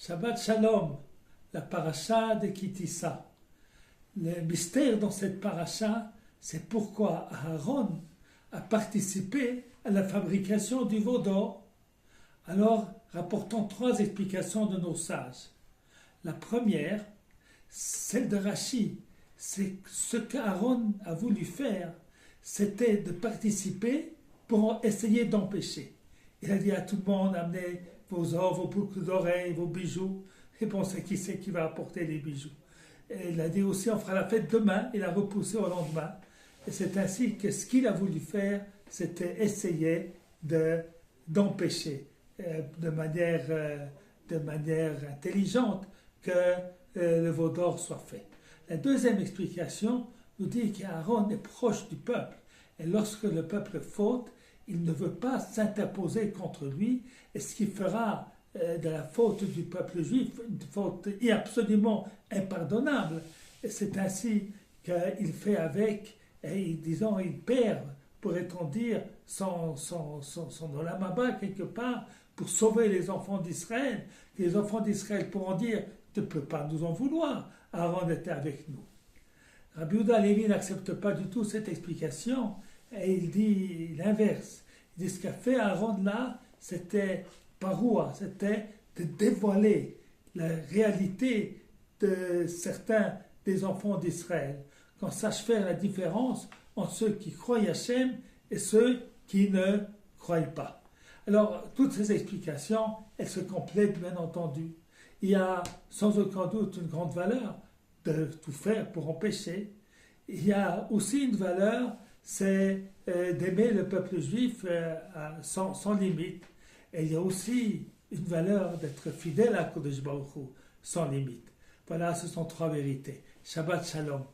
Shabbat Shalom, la paracha de Kitissa. Le mystère dans cette paracha, c'est pourquoi Aaron a participé à la fabrication du veau d'or. Alors, rapportons trois explications de nos sages. La première, celle de Rashi, c'est ce qu'Aaron a voulu faire, c'était de participer pour essayer d'empêcher. Il a dit à tout le monde, amenez vos or, vos boucles d'oreilles, vos bijoux. Et bon, c'est qui c'est qui va apporter les bijoux. Et il a dit aussi, on fera la fête demain. Il a repoussé au lendemain. Et c'est ainsi que ce qu'il a voulu faire, c'était essayer d'empêcher de manière intelligente que le veau d'or soit fait. La deuxième explication nous dit qu'Aaron est proche du peuple. Et lorsque le peuple faute, il ne veut pas s'interposer contre lui, et ce qui fera de la faute du peuple juif une faute absolument impardonnable. Et c'est ainsi qu'il fait avec, et disons, il perd, pourrait-on dire, son olam haba quelque part, pour sauver les enfants d'Israël. Les enfants d'Israël pourront dire, tu ne peux pas nous en vouloir, Aaron était avec nous. Rabbi Yehuda Halevi n'accepte pas du tout cette explication, et il dit l'inverse. Il dit ce qu'a fait Aaron là, c'était paroua, c'était de dévoiler la réalité de certains des enfants d'Israël, qu'on sache faire la différence entre ceux qui croient Hachem et ceux qui ne croient pas. Alors, toutes ces explications, elles se complètent bien entendu. Il y a sans aucun doute une grande valeur de tout faire pour empêcher. Il y a aussi une valeur, c'est d'aimer le peuple juif sans limite. Et il y a aussi une valeur d'être fidèle à Kodesh Baruch Hu, sans limite. Voilà, ce sont trois vérités. Shabbat Shalom.